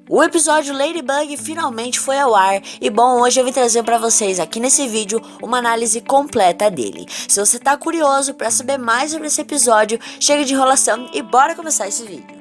O episódio Ladybug finalmente foi ao ar e bom, hoje eu vim trazer pra vocês aqui nesse vídeo uma análise completa dele. Se você tá curioso pra saber mais sobre esse episódio, chega de enrolação e bora começar esse vídeo.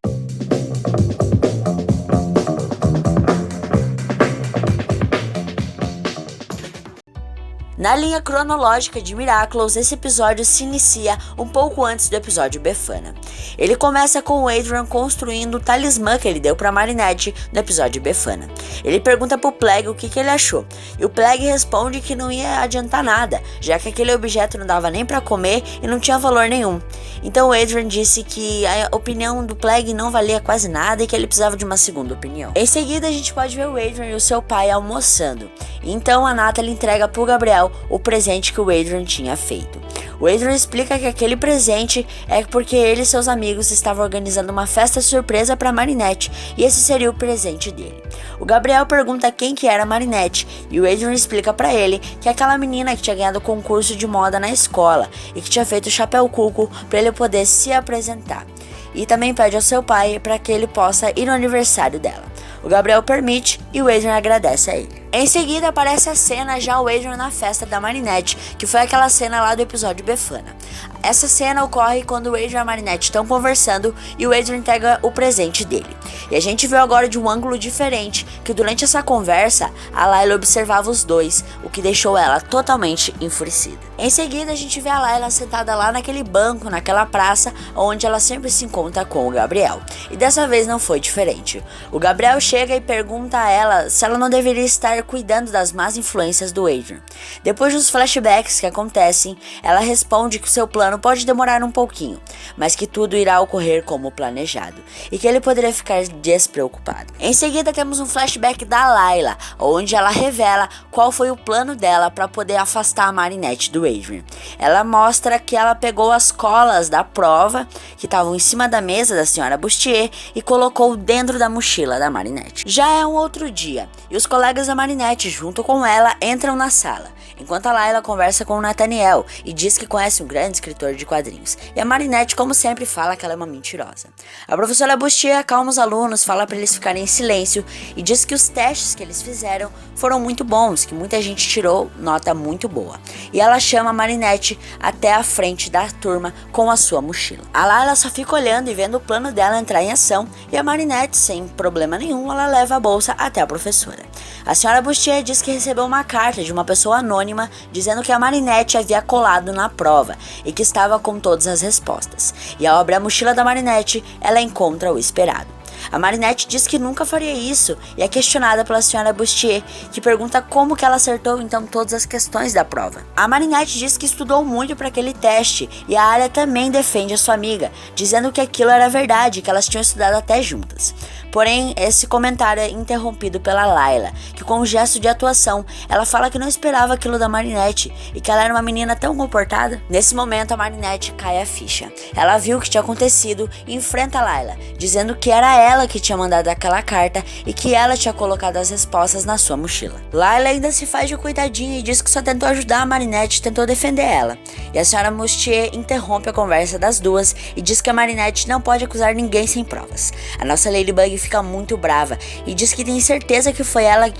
Na linha cronológica de Miraculous, esse episódio se inicia um pouco antes do episódio Befana. Ele começa com o Adrian construindo o talismã que ele deu pra Marinette no episódio Befana. Ele pergunta pro Plague o que ele achou, e o Plague responde que não ia adiantar nada, já que aquele objeto não dava nem pra comer e não tinha valor nenhum. Então o Adrian disse que a opinião do Plague não valia quase nada e que ele precisava de uma segunda opinião. Em seguida a gente pode ver o Adrian e o seu pai almoçando, então a Natalie entrega pro Gabriel o presente que o Adrian tinha feito. O Adrian explica que aquele presente é porque ele e seus amigos estavam organizando uma festa surpresa para Marinette e esse seria o presente dele. O Gabriel pergunta quem que era Marinette e o Adrian explica para ele que é aquela menina que tinha ganhado o concurso de moda na escola e que tinha feito o chapéu cuco para ele poder se apresentar. E também pede ao seu pai para que ele possa ir no aniversário dela. O Gabriel permite e o Adrian agradece a ele. Em seguida aparece a cena já o Adrian na festa da Marinette, que foi aquela cena lá do episódio Befana. Essa cena ocorre quando o Adrian e a Marinette estão conversando e o Adrian entrega o presente dele. E a gente viu agora de um ângulo diferente que durante essa conversa a Layla observava os dois, o que deixou ela totalmente enfurecida. Em seguida a gente vê a Layla sentada lá naquele banco, naquela praça, onde ela sempre se encontra com o Gabriel. E dessa vez não foi diferente. O Gabriel chega e pergunta a ela se ela não deveria estar cuidando das más influências do Adrian. Depois dos flashbacks que acontecem, ela responde que o seu plano pode demorar um pouquinho, mas que tudo irá ocorrer como planejado e que ele poderia ficar despreocupado. Em seguida temos um flashback da Layla, onde ela revela qual foi o plano dela para poder afastar a Marinette do Adrian. Ela mostra que ela pegou as colas da prova que estavam em cima da mesa da senhora Bustier e colocou dentro da mochila da Marinette. Já é um outro dia e os colegas da Marinette junto com ela entram na sala, enquanto a Layla conversa com o Nathaniel e diz que conhece um grande escritor de quadrinhos. E a Marinette, como sempre, fala que ela é uma mentirosa. A professora Bustier acalma os alunos, fala para eles ficarem em silêncio e diz que os testes que eles fizeram foram muito bons, que muita gente tirou nota muito boa. E ela chama a Marinette até a frente da turma com a sua mochila. A Layla só fica olhando e vendo o plano dela entrar em ação e a Marinette, sem problema nenhum, ela leva a bolsa até a professora. A senhora Bustier diz que recebeu uma carta de uma pessoa anônima dizendo que a Marinette havia colado na prova e que estava com todas as respostas. E ao abrir a mochila da Marinette, ela encontra o esperado. A Marinette diz que nunca faria isso e é questionada pela senhora Bustier, que pergunta como que ela acertou então todas as questões da prova. A Marinette diz que estudou muito para aquele teste e a Arya também defende a sua amiga, dizendo que aquilo era verdade, que elas tinham estudado até juntas. Porém, esse comentário é interrompido pela Layla, que com um gesto de atuação, ela fala que não esperava aquilo da Marinette e que ela era uma menina tão comportada. Nesse momento, a Marinette cai a ficha. Ela viu o que tinha acontecido e enfrenta a Layla, dizendo que era ela que tinha mandado aquela carta e que ela tinha colocado as respostas na sua mochila. Layla ainda se faz de coitadinha e diz que só tentou ajudar a Marinette, tentou defender ela. E a senhora Bustier interrompe a conversa das duas e diz que a Marinette não pode acusar ninguém sem provas. A nossa Ladybug fica muito brava e diz que tem certeza que foi ela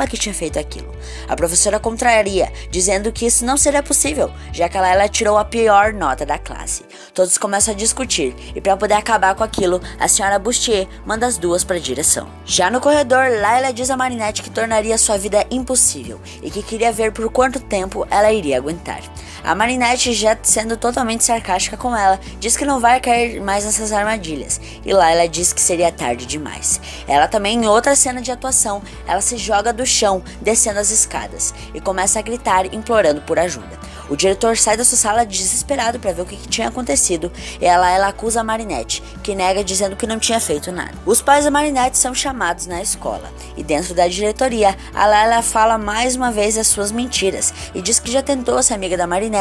que tinha feito aquilo. A professora contraria, dizendo que isso não seria possível, já que ela tirou a pior nota da classe. Todos começam a discutir e para poder acabar com aquilo, a senhora Bustier manda as duas para a direção. Já no corredor, Layla diz a Marinette que tornaria sua vida impossível e que queria ver por quanto tempo ela iria aguentar. A Marinette, já sendo totalmente sarcástica com ela, diz que não vai cair mais nessas armadilhas, e Layla diz que seria tarde demais. Ela também, em outra cena de atuação, ela se joga do chão, descendo as escadas, e começa a gritar, implorando por ajuda. O diretor sai da sua sala desesperado para ver o que tinha acontecido, e ela acusa a Marinette, que nega dizendo que não tinha feito nada. Os pais da Marinette são chamados na escola, e dentro da diretoria, a Layla fala mais uma vez as suas mentiras, e diz que já tentou ser amiga da Marinette,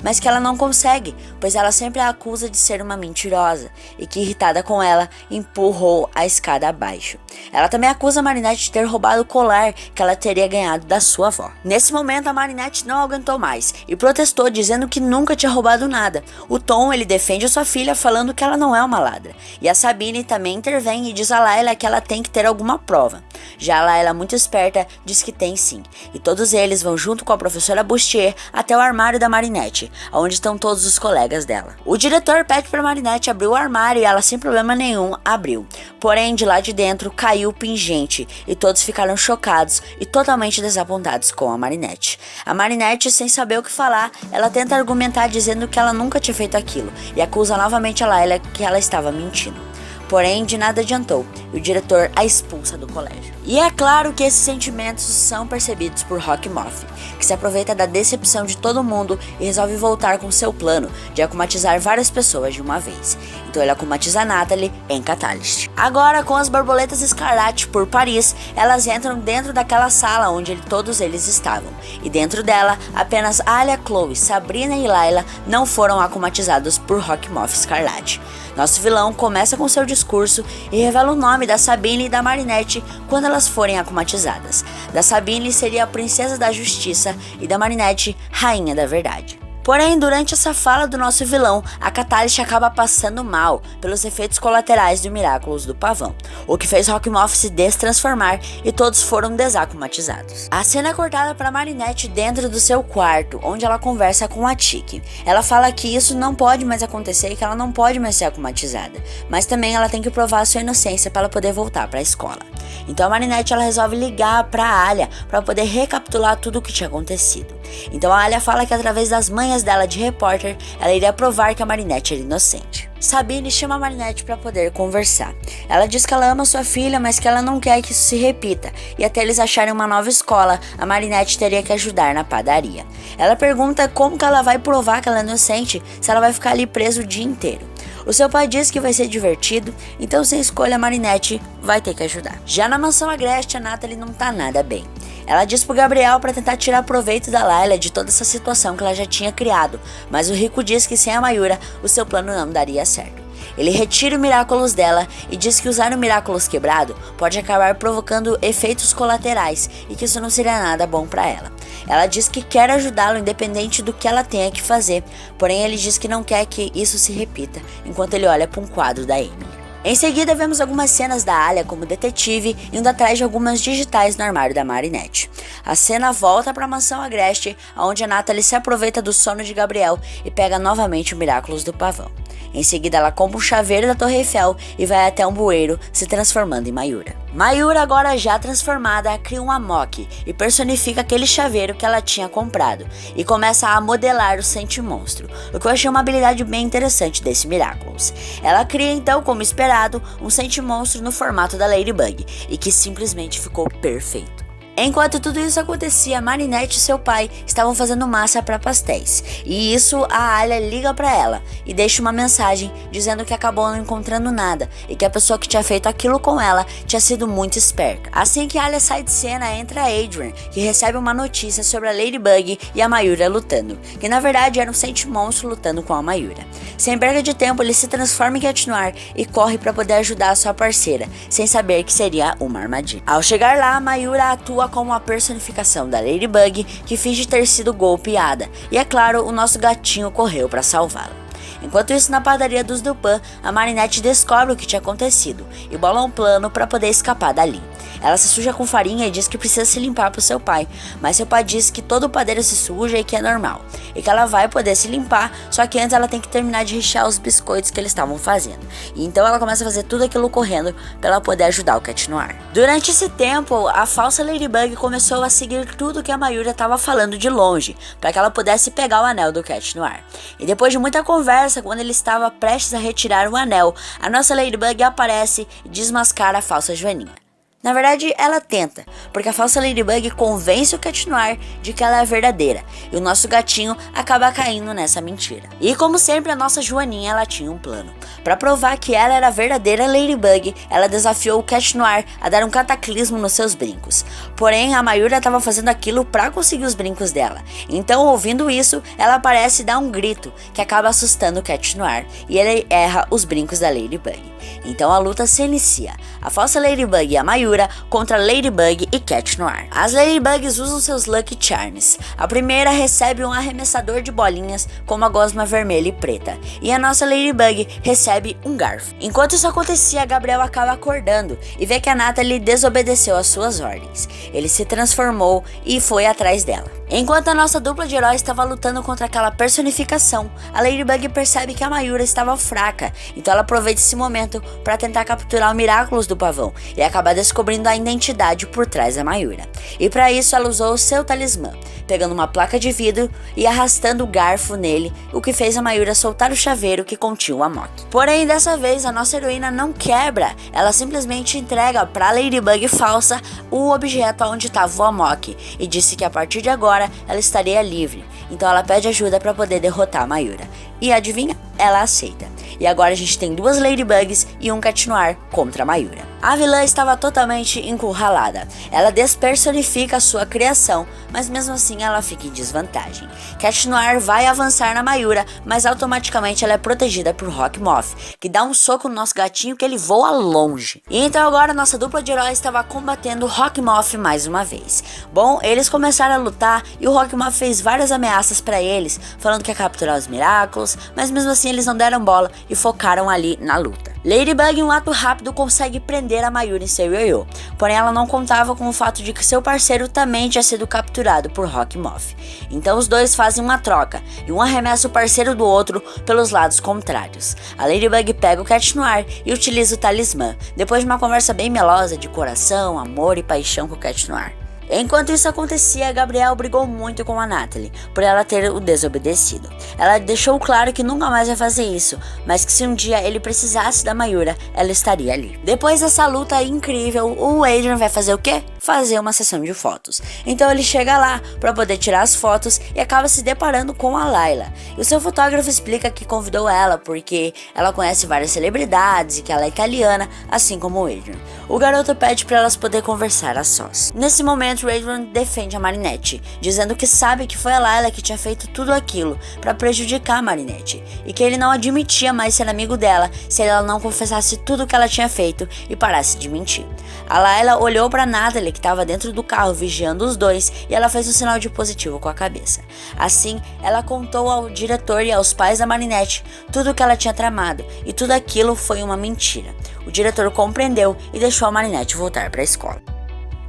mas que ela não consegue, pois ela sempre a acusa de ser uma mentirosa, e que irritada com ela, empurrou a escada abaixo. Ela também acusa a Marinette de ter roubado o colar que ela teria ganhado da sua avó. Nesse momento, a Marinette não aguentou mais, e protegeu protestou, dizendo que nunca tinha roubado nada. O Tom, ele defende a sua filha, falando que ela não é uma ladra. E a Sabine também intervém e diz a Layla que ela tem que ter alguma prova. Já a Layla, muito esperta, diz que tem sim. E todos eles vão junto com a professora Bustier até o armário da Marinette, onde estão todos os colegas dela. O diretor pede para Marinette abrir o armário e ela, sem problema nenhum, abriu. Porém, de lá de dentro caiu o pingente e todos ficaram chocados e totalmente desapontados com a Marinette. A Marinette, sem saber o que falar, ela tenta argumentar dizendo que ela nunca tinha feito aquilo e acusa novamente a Layla que ela estava mentindo. Porém, de nada adiantou e o diretor a expulsa do colégio. E é claro que esses sentimentos são percebidos por Rock Moth, que se aproveita da decepção de todo mundo e resolve voltar com seu plano de akumatizar várias pessoas de uma vez. Então ele akumatiza a Natalie em Catalyst. Agora, com as borboletas escarlate por Paris, elas entram dentro daquela sala onde todos eles estavam. E dentro dela, apenas Alia, Chloe, Sabrina e Layla não foram akumatizados por Rock Moth Escarlate. Nosso vilão começa com seu discurso e revela o nome da Sabine e da Marinette quando elas forem akumatizadas. Da Sabine seria a Princesa da Justiça e da Marinette, Rainha da Verdade. Porém, durante essa fala do nosso vilão, a Catalyst acaba passando mal pelos efeitos colaterais do Miraculous do Pavão, o que fez Rock Moth se destransformar e todos foram desakumatizados. A cena é cortada para Marinette dentro do seu quarto, onde ela conversa com a Tiki. Ela fala que isso não pode mais acontecer e que ela não pode mais ser akumatizada, mas também ela tem que provar a sua inocência para ela poder voltar para a escola. Então a Marinette ela resolve ligar para a Alia para poder recapitular tudo o que tinha acontecido. Então a Alia fala que através das manhas dela de repórter, ela iria provar que a Marinette era inocente. Sabine chama a Marinette para poder conversar. Ela diz que ela ama sua filha, mas que ela não quer que isso se repita. E até eles acharem uma nova escola, a Marinette teria que ajudar na padaria. Ela pergunta como que ela vai provar que ela é inocente se ela vai ficar ali presa o dia inteiro. O seu pai diz que vai ser divertido, então sem escolha a Marinette vai ter que ajudar. Já na mansão Agreste, a Natalie não tá nada bem. Ela diz pro Gabriel para tentar tirar proveito da Layla de toda essa situação que ela já tinha criado, mas o Rico diz que sem a Mayura o seu plano não daria certo. Ele retira o Miraculous dela e diz que usar o Miraculous quebrado pode acabar provocando efeitos colaterais e que isso não seria nada bom para ela. Ela diz que quer ajudá-lo independente do que ela tenha que fazer, porém ele diz que não quer que isso se repita, enquanto ele olha para um quadro da Amy. Em seguida, vemos algumas cenas da Alia como detetive indo atrás de algumas digitais no armário da Marinette. A cena volta para a mansão Agreste, onde a Natalie se aproveita do sono de Gabriel e pega novamente o Miraculous do Pavão. Em seguida, ela compra um chaveiro da Torre Eiffel e vai até um bueiro, se transformando em Mayura. Mayura, agora já transformada, cria um amok e personifica aquele chaveiro que ela tinha comprado e começa a modelar o Sentimonstro, o que eu achei uma habilidade bem interessante desse Miraculous. Ela cria então, como esperado, um Sentimonstro no formato da Ladybug e que simplesmente ficou perfeito. Enquanto tudo isso acontecia, Marinette e seu pai estavam fazendo massa para pastéis. E isso a Alia liga para ela e deixa uma mensagem dizendo que acabou não encontrando nada e que a pessoa que tinha feito aquilo com ela tinha sido muito esperta. Assim que a Alia sai de cena, entra a Adrian, que recebe uma notícia sobre a Ladybug e a Mayura lutando, que na verdade era um Sentimonstro lutando com a Mayura. Sem perda de tempo, ele se transforma em Cat Noir e corre para poder ajudar a sua parceira, sem saber que seria uma armadilha. Ao chegar lá, a Mayura atua como a personificação da Ladybug, que finge ter sido golpeada, e é claro, o nosso gatinho correu para salvá-la. Enquanto isso, na padaria dos Dupin, a Marinette descobre o que tinha acontecido e bola um plano para poder escapar dali. Ela se suja com farinha e diz que precisa se limpar pro seu pai, mas seu pai diz que todo padeiro se suja e que é normal, e que ela vai poder se limpar, só que antes ela tem que terminar de rechear os biscoitos que eles estavam fazendo. E então ela começa a fazer tudo aquilo correndo para ela poder ajudar o Cat Noir. Durante esse tempo, a falsa Ladybug começou a seguir tudo que a Mayura estava falando de longe, para que ela pudesse pegar o anel do Cat Noir. E depois de muita conversa, quando ele estava prestes a retirar o anel, a nossa Ladybug aparece e desmascara a falsa Joaninha. Na verdade, ela tenta, porque a falsa Ladybug convence o Cat Noir de que ela é verdadeira, e o nosso gatinho acaba caindo nessa mentira. E como sempre, a nossa Joaninha ela tinha um plano. Para provar que ela era a verdadeira Ladybug, ela desafiou o Cat Noir a dar um cataclismo nos seus brincos. Porém, a Mayura estava fazendo aquilo para conseguir os brincos dela. Então, ouvindo isso, ela aparece e dá um grito, que acaba assustando o Cat Noir, e ele erra os brincos da Ladybug. Então a luta se inicia. A falsa Ladybug e a Mayura Mayura contra Ladybug e Cat Noir. As Ladybugs usam seus Lucky Charms. A primeira recebe um arremessador de bolinhas com uma gosma vermelha e preta, e a nossa Ladybug recebe um garfo. Enquanto isso acontecia, Gabriel acaba acordando e vê que a Natalie desobedeceu às suas ordens. Ele se transformou e foi atrás dela. Enquanto a nossa dupla de heróis estava lutando contra aquela personificação, a Ladybug percebe que a Mayura estava fraca, então ela aproveita esse momento para tentar capturar o Miraculous do pavão e acaba descobrindo a identidade por trás da Mayura. E para isso ela usou o seu talismã, pegando uma placa de vidro e arrastando o garfo nele, o que fez a Mayura soltar o chaveiro que continha o Amok. Porém, dessa vez a nossa heroína não quebra, ela simplesmente entrega para a Ladybug falsa o objeto onde estava o Amok e disse que a partir de agora ela estaria livre, então ela pede ajuda para poder derrotar a Mayura. E adivinha? Ela aceita. E agora a gente tem duas Ladybugs e um Cat Noir contra a Mayura. A vilã estava totalmente encurralada. Ela despersonifica a sua criação, mas mesmo assim ela fica em desvantagem. Cat Noir vai avançar na Mayura, mas automaticamente ela é protegida por Rock Moth, que dá um soco no nosso gatinho que ele voa longe. E então agora nossa dupla de heróis estava combatendo Rock Moth mais uma vez. Bom, eles começaram a lutar e o Rock Moth fez várias ameaças para eles, falando que ia capturar os Miraculous, mas mesmo assim eles não deram bola e focaram ali na luta. Ladybug, em um ato rápido, consegue prender a Mayura em seu ioiô, porém ela não contava com o fato de que seu parceiro também tinha sido capturado por Rock Moth. Então os dois fazem uma troca e um arremessa o parceiro do outro pelos lados contrários. A Ladybug pega o Cat Noir e utiliza o talismã, depois de uma conversa bem melosa de coração, amor e paixão com o Cat Noir. Enquanto isso acontecia, Gabriel brigou muito com a Natalie, por ela ter o desobedecido. Ela deixou claro que nunca mais vai fazer isso, mas que se um dia ele precisasse da Mayura, ela estaria ali. Depois dessa luta incrível, o Adrian vai fazer o quê? Fazer uma sessão de fotos. Então ele chega lá para poder tirar as fotos e acaba se deparando com a Layla. E o seu fotógrafo explica que convidou ela porque ela conhece várias celebridades e que ela é italiana, assim como o Adrian. O garoto pede para elas poder conversar a sós. Nesse momento, Adrian defende a Marinette, dizendo que sabe que foi a Layla que tinha feito tudo aquilo para prejudicar a Marinette, e que ele não admitia mais ser amigo dela se ela não confessasse tudo o que ela tinha feito e parasse de mentir. A Layla olhou para Natalie, que estava dentro do carro vigiando os dois, e ela fez um sinal de positivo com a cabeça. Assim, ela contou ao diretor e aos pais da Marinette tudo o que ela tinha tramado, e tudo aquilo foi uma mentira. O diretor compreendeu e deixou a Marinette voltar para a escola.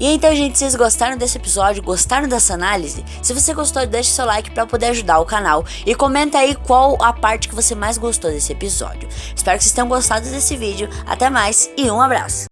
E então, gente, vocês gostaram desse episódio? Gostaram dessa análise? Se você gostou, deixe seu like para poder ajudar o canal e comenta aí qual a parte que você mais gostou desse episódio. Espero que vocês tenham gostado desse vídeo. Até mais e um abraço!